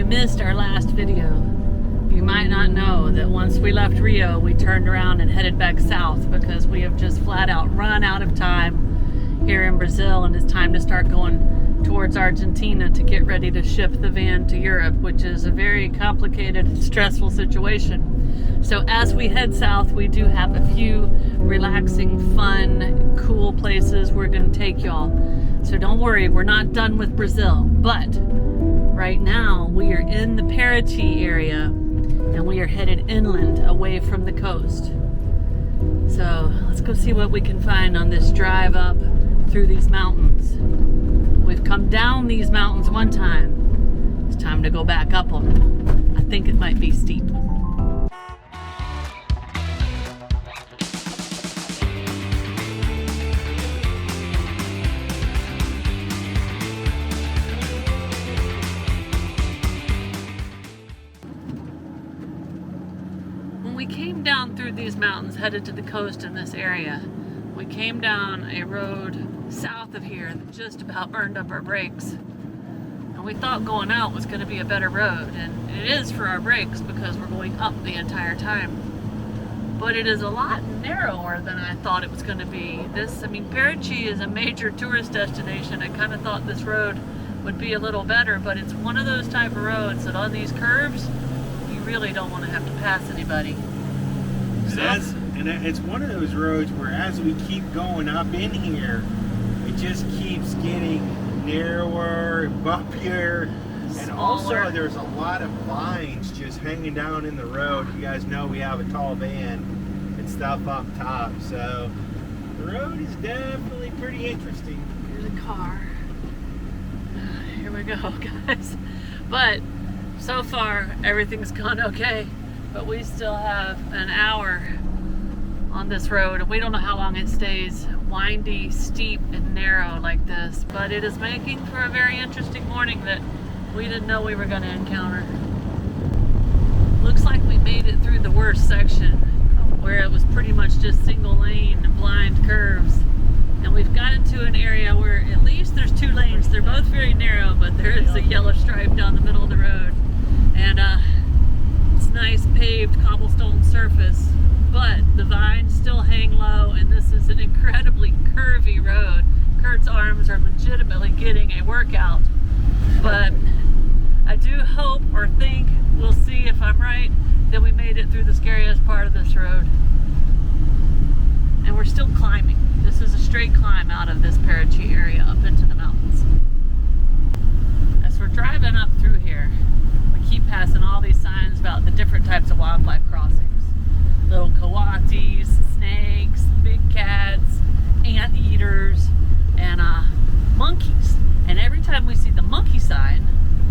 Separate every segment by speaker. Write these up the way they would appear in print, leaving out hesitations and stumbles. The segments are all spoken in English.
Speaker 1: missed our last video, you might not know that once we left Rio, we turned around and headed back south because we have just flat out run out of time here in Brazil, and it's time to start going towards Argentina to get ready to ship the van to Europe, which is a very complicated, stressful situation. So as we head south, we do have a few relaxing, fun, cool places we're going to take y'all. So don't worry, we're not done with Brazil, but right now we are in the Paraty area and we are headed inland away from the coast. So let's go see what we can find on this drive up through these mountains. We've come down these mountains one time. It's time to go back up them. I think it might be steep. When we came down through these mountains, headed to the coast in this area, we came down a road south of here that just about burned up our brakes. And we thought going out was going to be a better road, and it is for our brakes because we're going up the entire time. But it is a lot narrower than I thought it was going to be. Paraty is a major tourist destination. I kind of thought this road would be a little better, but it's one of those type of roads that on these curves, you really don't want to have to pass anybody.
Speaker 2: And it's one of those roads where as we keep going up in here, it just keeps getting narrower and bumpier. And also there's a lot of vines just hanging down in the road. You guys know we have a tall van and stuff up top. So the road is definitely pretty interesting.
Speaker 1: Here's a car. Here we go, guys. But so far everything's gone okay. But we still have an hour on this road, and we don't know how long it stays windy, steep, and narrow like this, but it is making for a very interesting morning that we didn't know we were going to encounter. Looks like we made it through the worst section where it was pretty much just single lane and blind curves, and we've got into an area where at least there's two lanes. They're both very narrow, but there is a yellow stripe down the middle of the road, and it's nice paved cobblestone surface, but the vines still hang low, and this is an incredibly curvy road. Kurt's arms are legitimately getting a workout, but I do hope or think, we'll see if I'm right, that we made it through the scariest part of this road. And we're still climbing. This is a straight climb out of this Paraty area up into the mountains. As we're driving up through here, we keep passing all these signs about the different types of wildlife crossings. Little coatis, snakes, big cats, anteaters, and monkeys. And every time we see the monkey sign,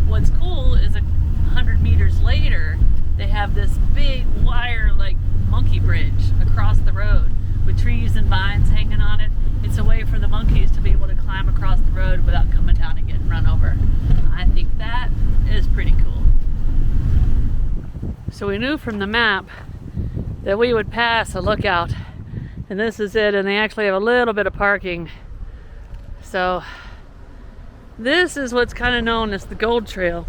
Speaker 1: what's cool is 100 meters later, they have this big wire-like monkey bridge across the road with trees and vines hanging on it. It's a way for the monkeys to be able to climb across the road without coming down and getting run over. I think that is pretty cool. So we knew from the map that we would pass a lookout, and this is it, and they actually have a little bit of parking. So this is what's kind of known as the gold trail,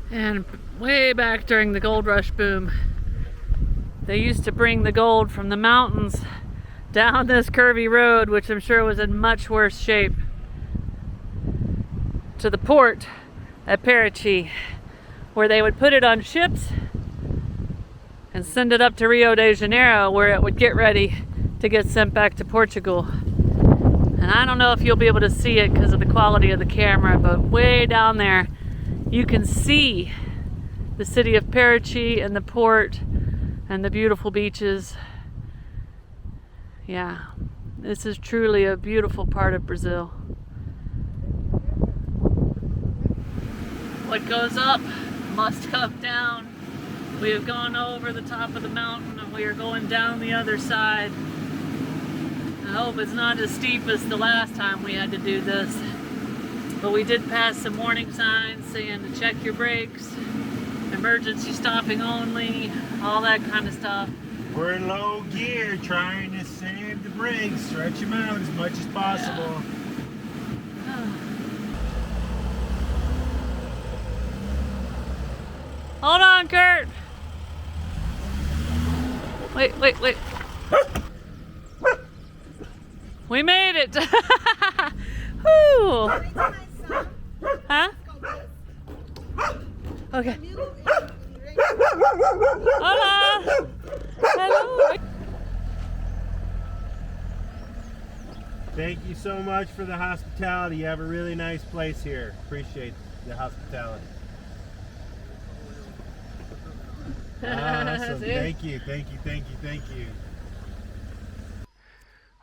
Speaker 1: and way back during the gold rush boom, they used to bring the gold from the mountains down this curvy road, which I'm sure was in much worse shape, to the port at Paraty, where they would put it on ships and send it up to Rio de Janeiro, where it would get ready to get sent back to Portugal. And I don't know if you'll be able to see it because of the quality of the camera, but way down there you can see the city of Paraty and the port and the beautiful beaches. Yeah, this is truly a beautiful part of Brazil. What goes up must come down. We have gone over the top of the mountain and we are going down the other side. I hope it's not as steep as the last time we had to do this. But we did pass some warning signs saying to check your brakes, emergency stopping only, all that kind of stuff.
Speaker 2: We're in low gear trying to save the brakes, stretch them out as much as possible.
Speaker 1: Yeah. Hold on, Kurt. Wait, wait, wait. We made it. Woo. Huh? Okay. Hola. Hello.
Speaker 2: Thank you so much for the hospitality. You have a really nice place here. Appreciate the hospitality. Awesome. Thank you, thank you, thank you, thank you.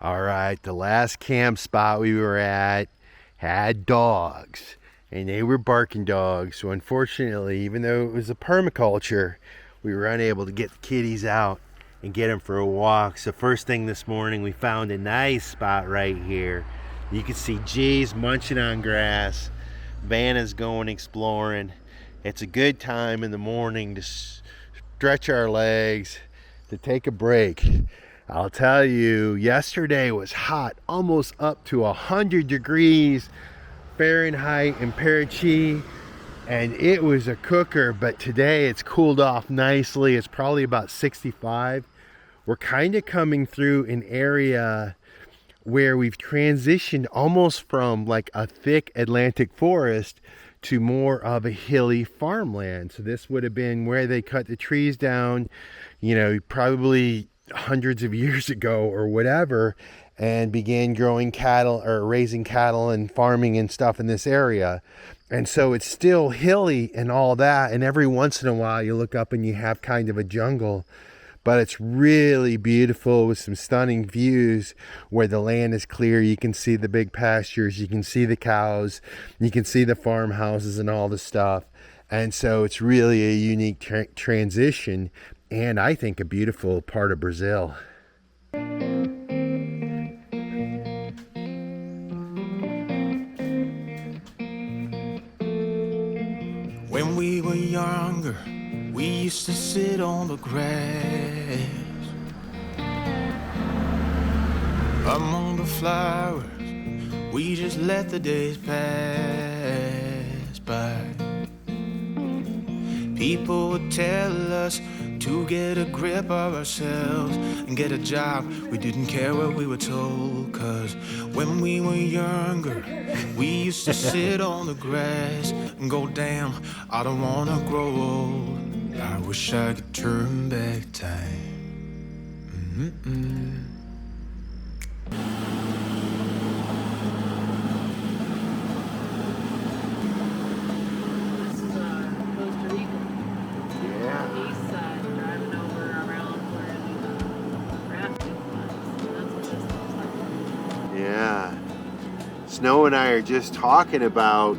Speaker 2: All right, the last camp spot we were at had dogs, and they were barking dogs. So unfortunately, even though it was a permaculture, we were unable to get the kitties out and get them for a walk. So first thing this morning, we found a nice spot right here. You can see G's munching on grass, Vanna's going exploring. It's a good time in the morning to stretch our legs, to take a break. I'll tell you, yesterday was hot, almost up to 100 degrees Fahrenheit in Paraty, and it was a cooker. But today it's cooled off nicely. It's probably about 65. We're kind of coming through an area where we've transitioned almost from like a thick Atlantic forest to more of a hilly farmland. So this would have been where they cut the trees down, you know, probably hundreds of years ago or whatever, and began growing cattle or raising cattle and farming and stuff in this area. And so it's still hilly and all that, and every once in a while you look up and you have kind of a jungle, but it's really beautiful with some stunning views where the land is clear. You can see the big pastures, you can see the cows, you can see the farmhouses and all the stuff. And so it's really a unique transition, and I think a beautiful part of Brazil.
Speaker 3: When we were younger, we used to sit on the grass among the flowers. We just let the days pass by. People would tell us to get a grip of ourselves and get a job. We didn't care what we were told, 'cause when we were younger, we used to sit on the grass and go, damn, I don't wanna grow old. I wish I could turn back time.
Speaker 1: This is Costa Rica.
Speaker 2: Yeah.
Speaker 1: East side, driving over around where the rafting was. That's what this looks like.
Speaker 2: Yeah. Snow and I are just talking about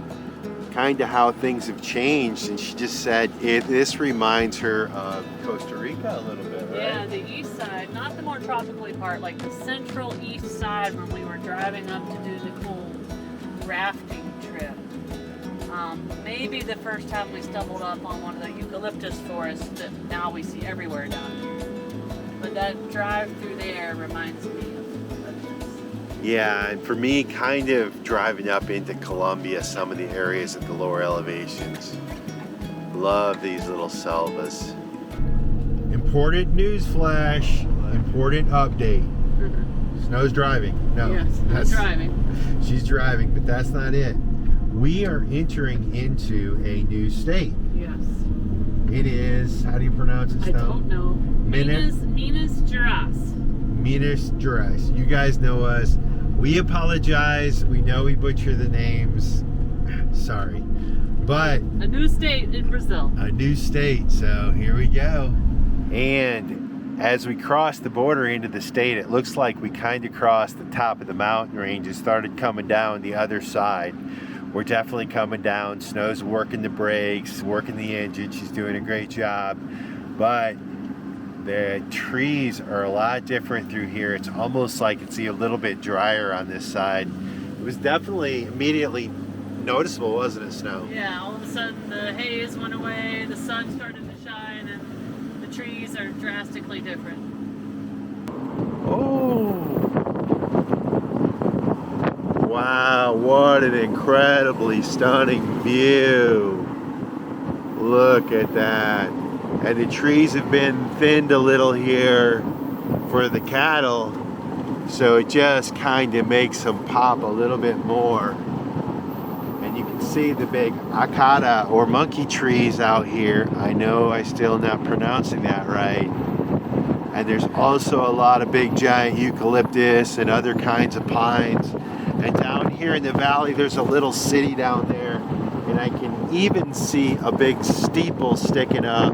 Speaker 2: kind of how things have changed, and she just said this reminds her of Costa Rica a little bit, right?
Speaker 1: Yeah, the east side, not the more tropically part, like the central east side when we were driving up to do the cool rafting trip. Maybe the first time we stumbled up on one of the eucalyptus forests that now we see everywhere down here. But that drive through there reminds me of this.
Speaker 2: Yeah, and for me, kind of driving up into Colombia, some of the areas at the lower elevations. Love these little selvas. Important news flash, important update. Snow's driving. No,
Speaker 1: Yes, I'm driving.
Speaker 2: She's driving, but that's not it. We are entering into a new state.
Speaker 1: Yes.
Speaker 2: It is, how do you pronounce it,
Speaker 1: I
Speaker 2: Snow?
Speaker 1: don't know. Minas Gerais.
Speaker 2: Minas Gerais. You guys know us. We apologize. We know we butcher the names. Sorry. But
Speaker 1: A new state in Brazil.
Speaker 2: a new state, so here we go. And as we crossed the border into the state, it looks like we kind of crossed the top of the mountain range and started coming down the other side. We're definitely coming down. Snow's working the brakes, working the engine. She's doing a great job. But the trees are a lot different through here. It's almost like it's a little bit drier on this side. It was definitely immediately noticeable, wasn't it, Snow?
Speaker 1: Yeah, all of a sudden the haze went away, the sun started to shine, and the trees are drastically different.
Speaker 2: Oh! Wow, what an incredibly stunning view. Look at that. And the trees have been thinned a little here for the cattle, so it just kind of makes them pop a little bit more. And you can see the big akata or monkey trees out here. I know I still not pronouncing that right. And there's also a lot of big giant eucalyptus and other kinds of pines. And down here in the valley, there's a little city down there. And I can even see a big steeple sticking up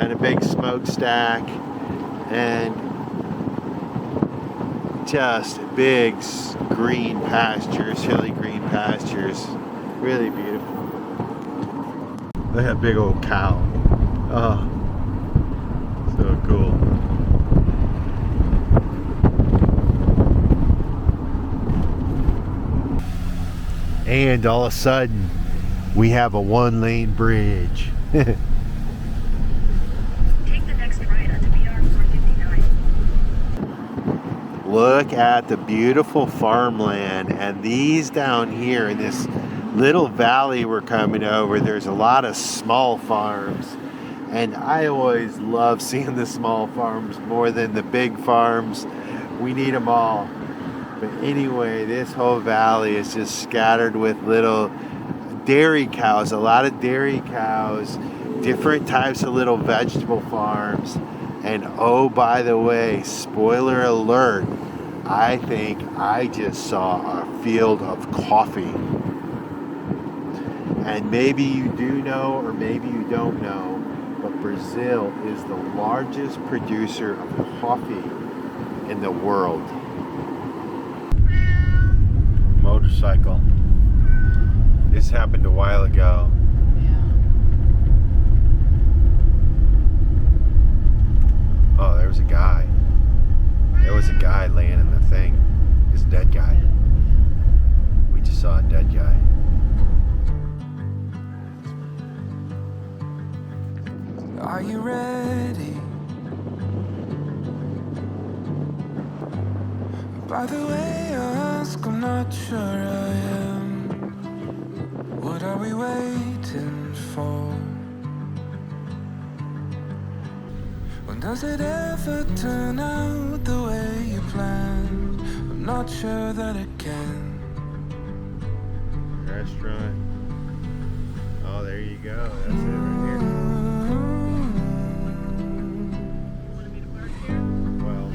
Speaker 2: and a big smokestack. And just big green pastures, hilly green pastures. Really beautiful. Look at that big old cow. Oh, so cool. And all of a sudden, we have a one-lane bridge.
Speaker 4: Take the next right onto BR 459.
Speaker 2: Look at the beautiful farmland, and these down here in this little valley we're coming over, there's a lot of small farms. And I always love seeing the small farms more than the big farms. We need them all. But anyway, this whole valley is just scattered with little dairy cows, a lot of dairy cows, different types of little vegetable farms. And oh, by the way, spoiler alert, I think I just saw a field of coffee. And maybe you do know, or maybe you don't know, but Brazil is the largest producer of coffee in the world. Motorcycle. This happened a while ago. Oh, there was a guy. There was a guy laying in the thing. It's a dead guy. We just saw a dead guy.
Speaker 3: Are you ready? By the way you ask, I'm not sure I am. What are we waiting for? When does it ever turn out the way you planned? I'm not sure that it can.
Speaker 2: Restaurant. Oh, there you go. That's it right here. Well,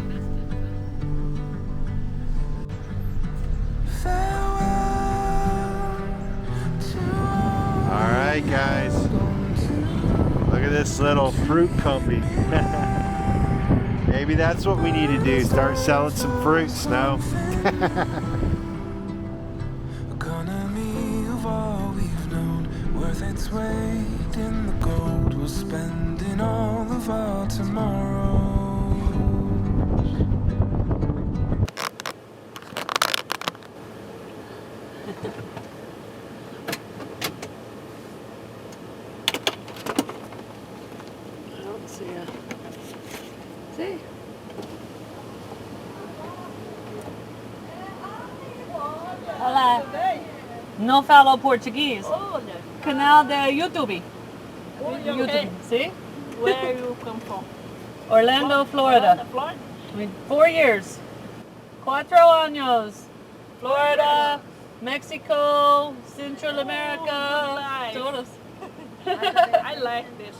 Speaker 2: all right, guys. Look at this little fruit company. Maybe that's what we need to do. Start selling some fruit, Snow.
Speaker 3: Economy of all we've known, worth its weight in the gold. We're spending all of our tomorrows.
Speaker 1: I don't see a... See? Olá. Não falo português.
Speaker 5: Olha,
Speaker 1: Canal da YouTube.
Speaker 5: olha,
Speaker 1: YouTube. See?
Speaker 5: where you come from?
Speaker 1: Orlando, Florida.
Speaker 5: Florida?
Speaker 1: 4 years. 4 años. Florida, Mexico, Central America.
Speaker 5: nice.
Speaker 1: Todos.
Speaker 5: I like this.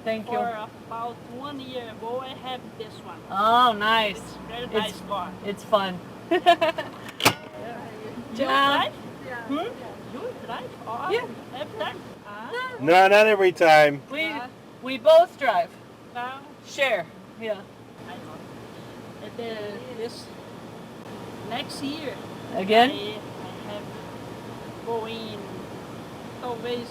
Speaker 1: Thank
Speaker 5: For
Speaker 1: you.
Speaker 5: about 1 year ago, I have this one.
Speaker 1: Oh, nice.
Speaker 5: It's very nice car.
Speaker 1: It's fun.
Speaker 5: You
Speaker 1: Ciao.
Speaker 5: drive?
Speaker 1: Hmm?
Speaker 5: You drive? Oh,
Speaker 1: Yeah.
Speaker 5: every time?
Speaker 2: No, not every time.
Speaker 1: We both drive.
Speaker 5: Now,
Speaker 1: Share. Yeah.
Speaker 5: I know. This next year,
Speaker 1: Again?
Speaker 5: I have going always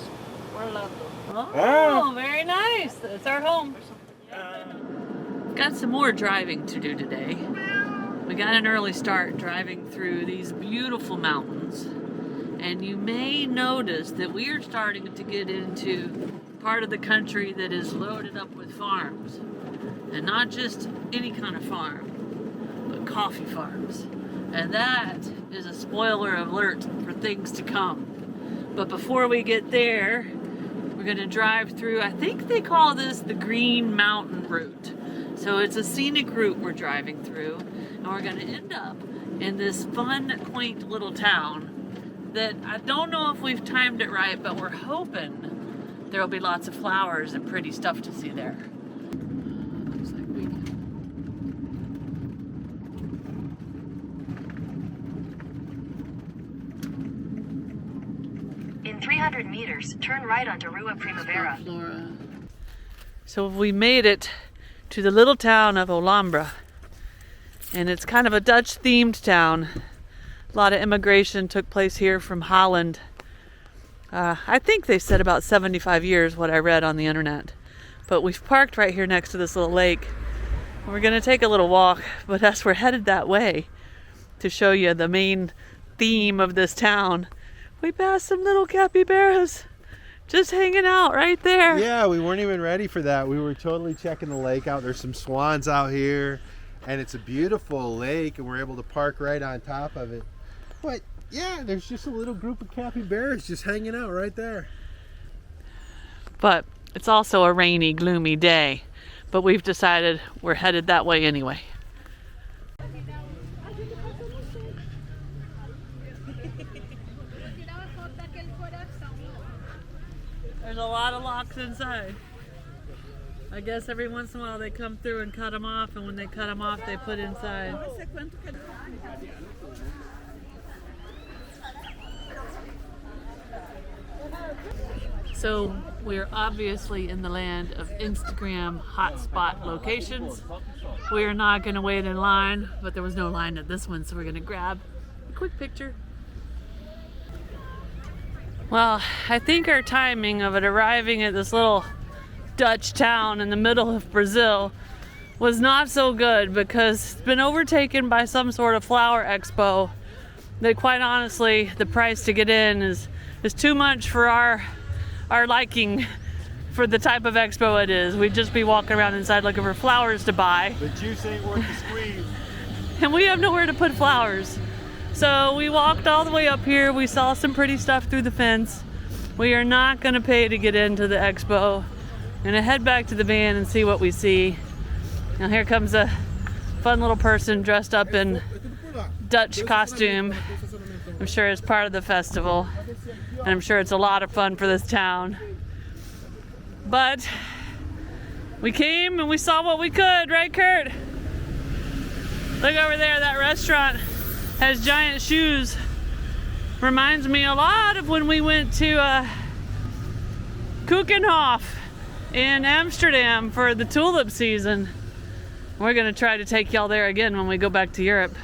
Speaker 5: Orlando.
Speaker 1: Oh, very nice. It's our home.
Speaker 5: Or something.
Speaker 1: We've got some more driving to do today. We got an early start driving through these beautiful mountains. And you may notice that we are starting to get into part of the country that is loaded up with farms. And not just any kind of farm, but coffee farms. And that is a spoiler alert for things to come. But before we get there, we're gonna drive through, I think they call this the Green Mountain Route. So it's a scenic route we're driving through, and we're gonna end up in this fun, quaint little town that I don't know if we've timed it right, but we're hoping there'll be lots of flowers and pretty stuff to see there. Looks like we
Speaker 4: In 300 meters, turn right onto Rua Primavera.
Speaker 1: Flora. So we made it to the little town of Holambra, and it's kind of a Dutch themed town. A lot of immigration took place here from Holland. I think they said about 75 years, what I read on the internet. But we've parked right here next to this little lake. We're gonna take a little walk, but as we're headed that way to show you the main theme of this town, we passed some little capybaras just hanging out right there.
Speaker 2: Yeah, we weren't even ready for that. We were totally checking the lake out. There's some swans out here, and it's a beautiful lake, and we're able to park right on top of it. But yeah, there's just a little group of capybaras just hanging out right there.
Speaker 1: But it's also a rainy, gloomy day. But we've decided we're headed that way anyway. There's a lot of locks inside. I guess every once in a while they come through and cut them off, and when they cut them off, they put inside. So we're obviously in the land of Instagram hotspot locations. We are not going to wait in line, but there was no line at this one, so we're going to grab a quick picture. Well, I think our timing of it arriving at this little Dutch town in the middle of Brazil was not so good, because it's been overtaken by some sort of flower expo that, quite honestly, the price to get in is too much for our liking for the type of expo it is. We'd just be walking around inside looking for flowers to buy.
Speaker 2: The juice ain't worth the squeeze.
Speaker 1: And we have nowhere to put flowers. So we walked all the way up here. We saw some pretty stuff through the fence. We are not gonna pay to get into the expo. Gonna head back to the van and see what we see. Now here comes a fun little person dressed up in Dutch costume. I'm sure it's part of the festival. And I'm sure it's a lot of fun for this town. But we came and we saw what we could, right, Kurt? Look over there, that restaurant has giant shoes. Reminds me a lot of when we went to Keukenhof in Amsterdam for the tulip season. We're gonna try to take y'all there again when we go back to Europe.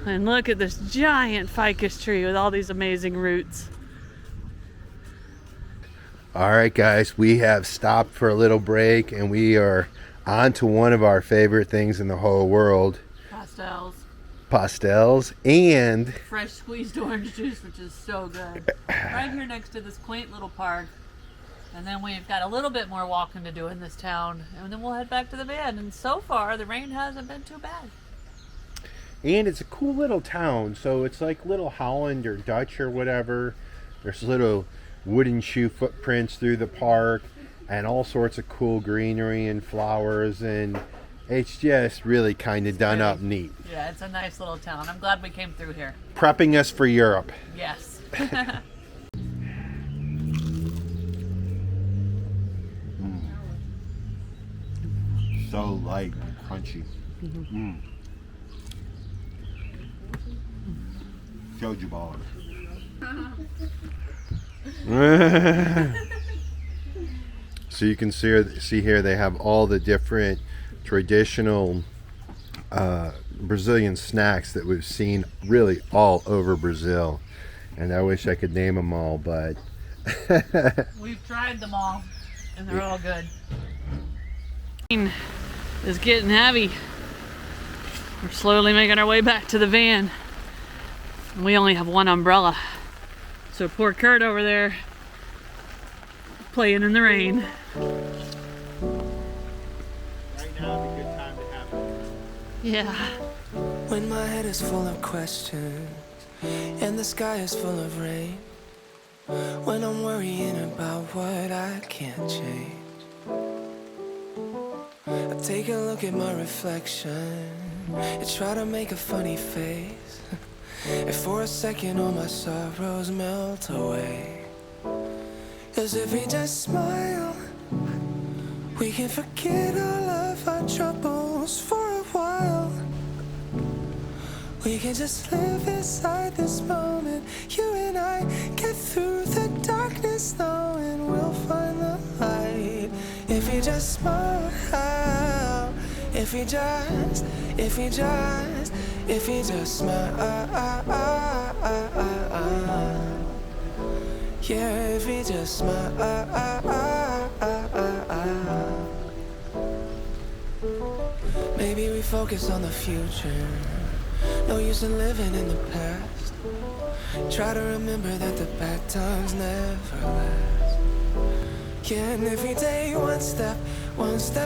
Speaker 1: And look at this giant ficus tree with all these amazing roots.
Speaker 2: All right, guys, we have stopped for a little break, and we are on to one of our favorite things in the whole world. Pastels and
Speaker 1: fresh squeezed orange juice, which is so good. Right here next to this quaint little park. And then we've got a little bit more walking to do in this town, and then we'll head back to the van. And so far, the rain hasn't been too bad.
Speaker 2: And it's a cool little town, so it's like little Holland or Dutch or whatever. There's little wooden shoe footprints through the park, and all sorts of cool greenery and flowers, and it's just really kind of done up neat.
Speaker 1: Yeah, it's a nice little town. I'm glad we came through here.
Speaker 2: Prepping us for Europe.
Speaker 1: Yes.
Speaker 2: So light and crunchy. Showed you baller. So you can see here they have all the different traditional Brazilian snacks that we've seen really all over Brazil, and I wish I could name them all, but
Speaker 1: we've tried them all and they're all good. It's getting heavy. We're slowly making our way back to the van. We only have one umbrella, so poor Kurt over there playing in the rain.
Speaker 2: right now is a good time to have it.
Speaker 1: Yeah.
Speaker 3: When my head is full of questions and the sky is full of rain, when I'm worrying about what I can't change. I take a look at my reflection and try to make a funny face, and for a second all my sorrows melt away. 'Cause if we just smile, we can forget all of our troubles for a while. We can just live inside this moment. You and I get through the darkness knowing we'll find the light. If we just smile, if we just smile. Yeah, if we just smile. Maybe we focus on the future. No use in living in the past. Try to remember that the bad times never last. Yeah, and every day one step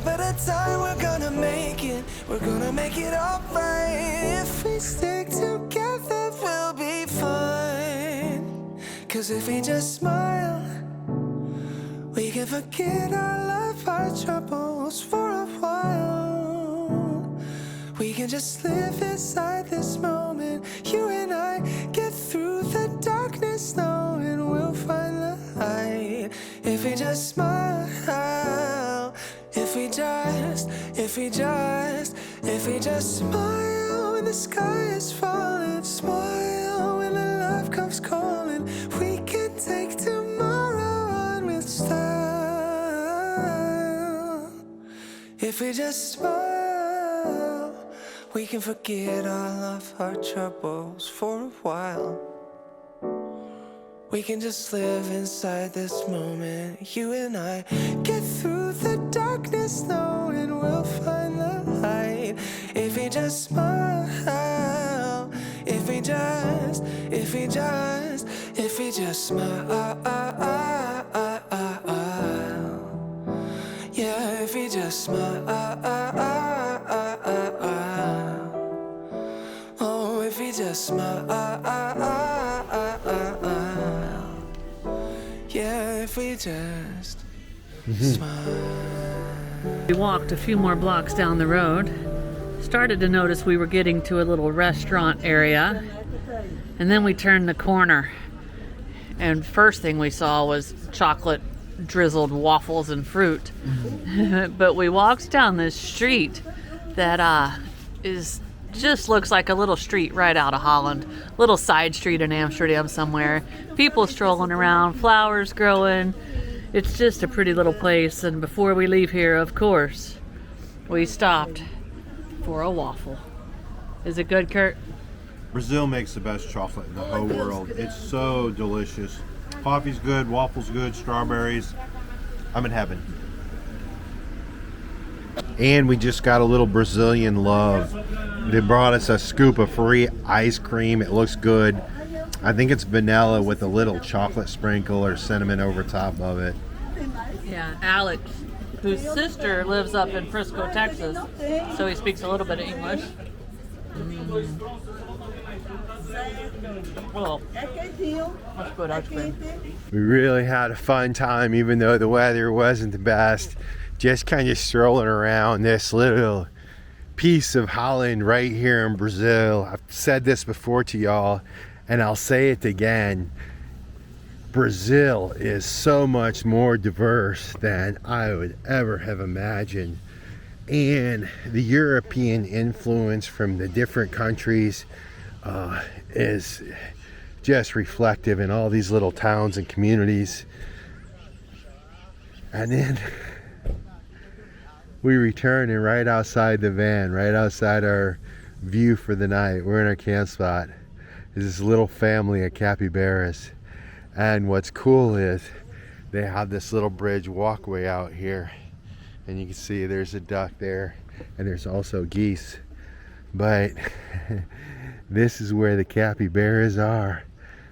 Speaker 3: at a time, we're gonna make it alright. If we stick together, we'll be fine. 'Cause if we just smile, we can forget all of our troubles for a while. We can just live inside this moment. You and I get through the darkness knowing we'll find the light. If we just smile, if we just smile when the sky is falling, smile when the love comes calling. We can take tomorrow on with style. If we just smile, we can forget all of our troubles for a while. We can just live inside this moment. You and I get through the darkness knowing we'll find the light. If we just smile, if we just smile. Yeah, if we just smile. Oh, if we just smile. Yeah, if we just smile.
Speaker 1: We walked a few more blocks down the road, started to notice we were getting to a little restaurant area, and then we turned the corner, and first thing we saw was chocolate drizzled waffles and fruit. But we walked down this street that just looks like a little street right out of Holland. Little side street in Amsterdam somewhere. People strolling around, flowers growing. It's just a pretty little place. And before we leave here, of course, we stopped for a waffle. Is it good, Kurt?
Speaker 6: Brazil makes the best chocolate in the whole world. It's so delicious. Coffee's good, waffles good, strawberries. I'm in heaven. And we just got a little Brazilian love. They brought us a scoop of free ice cream. It looks good. I think it's vanilla with a little chocolate sprinkle or cinnamon over top of it.
Speaker 1: Yeah, Alex, whose sister lives up in Frisco, Texas, so he speaks a little bit of English. Oh, that's good ice cream.
Speaker 6: We really had a fun time, even though the weather wasn't the best. Just kind of strolling around this little piece of Holland right here in Brazil. I've said this before to y'all, and I'll say it again. Brazil is so much more diverse than I would ever have imagined. And the European influence from the different countries is just reflective in all these little towns and communities. And then we return, and right outside the van, right outside our view for the night, we're in our camp spot, is this little family of capybaras. And what's cool is they have this little bridge walkway out here, and you can see there's a duck there, and there's also geese. But this is where the capybaras are,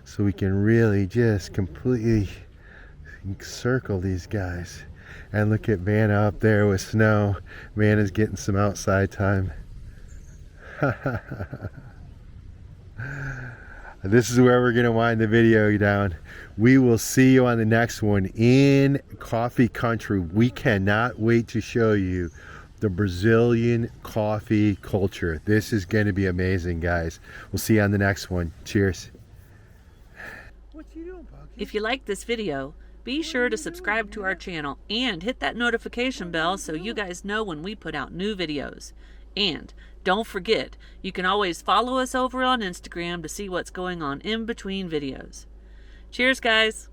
Speaker 6: so we can really just completely circle these guys. And look at Vanna up there with Snow. Vanna's getting some outside time. This is where we're going to wind the video down. We will see you on the next one in coffee country. We cannot wait to show you the Brazilian coffee culture. This is going to be amazing, guys. We'll see you on the next one. Cheers. What you doing, Bucky?
Speaker 1: If you like this video, be sure to subscribe to our channel and hit that notification bell so you guys know when we put out new videos. And don't forget, you can always follow us over on Instagram to see what's going on in between videos. Cheers, guys!